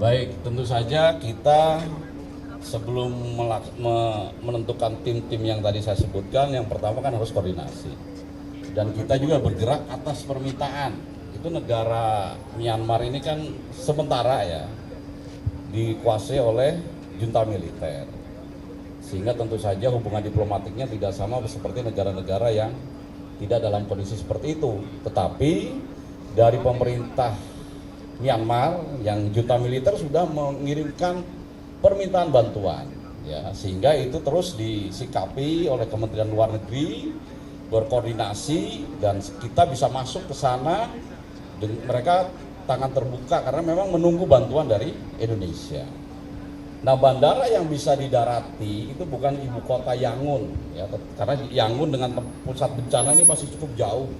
Baik, tentu saja kita sebelum menentukan tim-tim yang tadi saya sebutkan, yang pertama kan harus koordinasi. Dan kita juga bergerak atas permintaan. Itu negara Myanmar ini kan sementara ya dikuasai oleh junta militer. Sehingga tentu saja hubungan diplomatiknya tidak sama seperti negara-negara yang tidak dalam kondisi seperti itu. Tetapi dari pemerintah Myanmar yang junta militer sudah mengirimkan permintaan bantuan, ya, sehingga itu terus disikapi oleh Kementerian Luar Negeri, berkoordinasi, dan kita bisa masuk ke sana. Mereka tangan terbuka karena memang menunggu bantuan dari Indonesia. Nah, bandara yang bisa didarati itu bukan ibu kota Yangon, ya, karena Yangon dengan pusat bencana ini masih cukup jauh.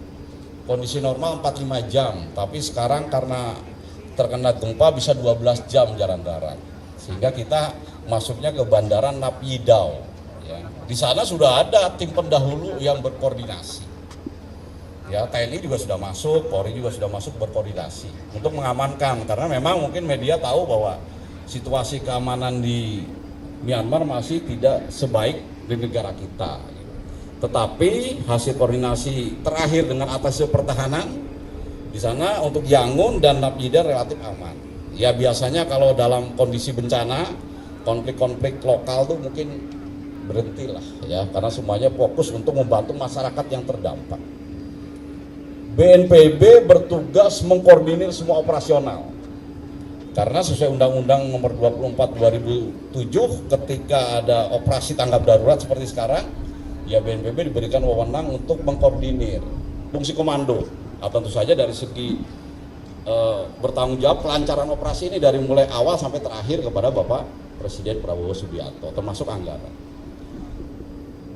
Kondisi normal 4-5 jam, tapi sekarang karena terkena gempa bisa 12 jam jalan darat. Sehingga kita masuknya ke bandara Naypyidaw. Ya. Di sana sudah ada tim pendahulu yang berkoordinasi. Ya, TNI juga sudah masuk, Polri juga sudah masuk berkoordinasi untuk mengamankan, karena memang mungkin media tahu bahwa situasi keamanan di Myanmar masih tidak sebaik di negara kita. Tetapi hasil koordinasi terakhir dengan atas pertahanan di sana untuk Yangon dan Naypyidaw relatif aman. Ya, biasanya kalau dalam kondisi bencana, konflik-konflik lokal tuh mungkin berhentilah ya, karena semuanya fokus untuk membantu masyarakat yang terdampak. BNPB bertugas mengkoordinir semua operasional. Karena sesuai Undang-Undang Nomor 24 2007, ketika ada operasi tanggap darurat seperti sekarang, ya BNPB diberikan wewenang untuk mengkoordinir fungsi komando. Nah, tentu saja dari segi bertanggung jawab kelancaran operasi ini dari mulai awal sampai terakhir kepada Bapak Presiden Prabowo Subianto, termasuk anggaran.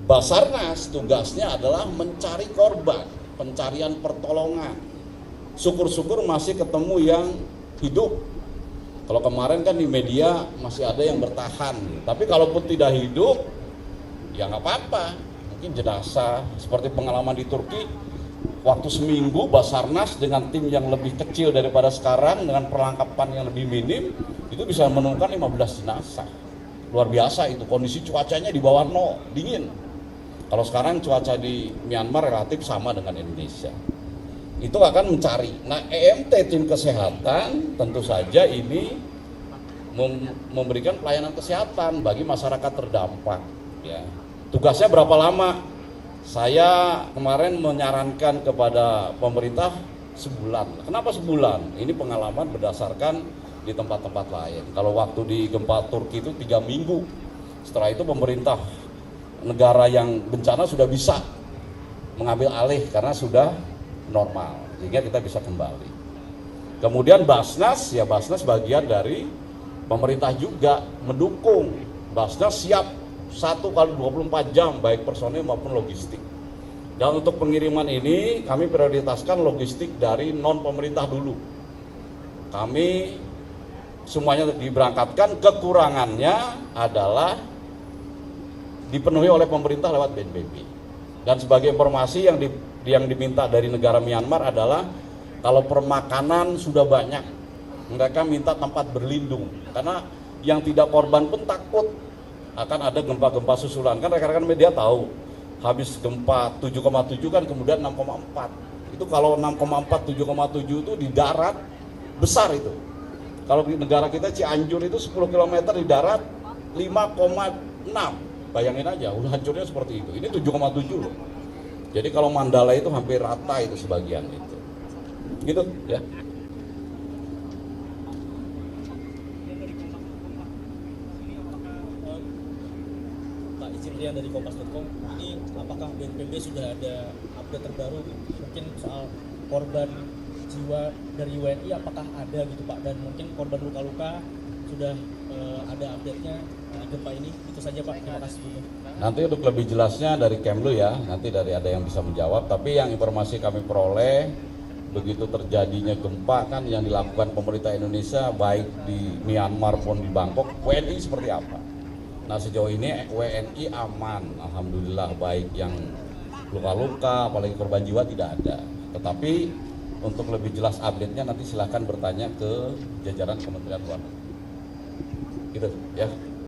Basarnas tugasnya adalah mencari korban, pencarian pertolongan. Syukur-syukur masih ketemu yang hidup. Kalau kemarin kan di media masih ada yang bertahan, tapi kalaupun tidak hidup, ya nggak apa-apa. Mungkin jenazah, seperti pengalaman di Turki, waktu seminggu Basarnas dengan tim yang lebih kecil daripada sekarang, dengan perlengkapan yang lebih minim, itu bisa menemukan 15 jenazah. Luar biasa itu, kondisi cuacanya di bawah 0, dingin. Kalau sekarang cuaca di Myanmar relatif sama dengan Indonesia. Itu akan mencari. Nah, EMT tim kesehatan tentu saja ini memberikan pelayanan kesehatan bagi masyarakat terdampak. Ya. Tugasnya berapa lama? Saya kemarin menyarankan kepada pemerintah sebulan. Kenapa sebulan? Ini pengalaman berdasarkan di tempat-tempat lain. Kalau waktu di gempa Turki itu 3 minggu. Setelah itu pemerintah negara yang bencana sudah bisa mengambil alih karena sudah normal, sehingga kita bisa kembali. Kemudian Basnas, ya Basnas bagian dari pemerintah juga mendukung. Basnas siap 1x24 jam, baik personil maupun logistik. Dan untuk pengiriman ini kami prioritaskan logistik dari non pemerintah dulu. Kami semuanya diberangkatkan, kekurangannya adalah dipenuhi oleh pemerintah lewat BNPB. Dan sebagai informasi yang diminta dari negara Myanmar adalah kalau permakanan sudah banyak, mereka minta tempat berlindung. Karena yang tidak korban pun takut akan ada gempa-gempa susulan. Kan rekan-rekan media tahu, habis gempa 7,7 kan kemudian 6,4. Itu kalau 6,4, 7,7 itu di darat besar itu. Kalau di negara kita Cianjur itu 10 km di darat 5,6. Bayangin aja, udah hancurnya seperti itu. Ini 7,7 loh. Jadi kalau Mandala itu hampir rata itu sebagian itu. Gitu ya. Pak Icimrian dari Kompas.com, ini apakah BNPB sudah ada update terbaru mungkin soal korban jiwa dari WNI, apakah ada gitu Pak, dan mungkin korban luka-luka sudah ada update-nya gempa ini? Itu saja Pak, terima kasih. Nanti untuk lebih jelasnya dari Kemlu ya, nanti dari ada yang bisa menjawab. Tapi yang informasi kami peroleh, begitu terjadinya gempa kan yang dilakukan pemerintah Indonesia baik di Myanmar maupun di Bangkok, WNI seperti apa? Nah, sejauh ini WNI aman, alhamdulillah, baik yang luka-luka apalagi korban jiwa tidak ada. Tetapi untuk lebih jelas update-nya nanti silahkan bertanya ke jajaran Kementerian Luar Negeri. gitu ya.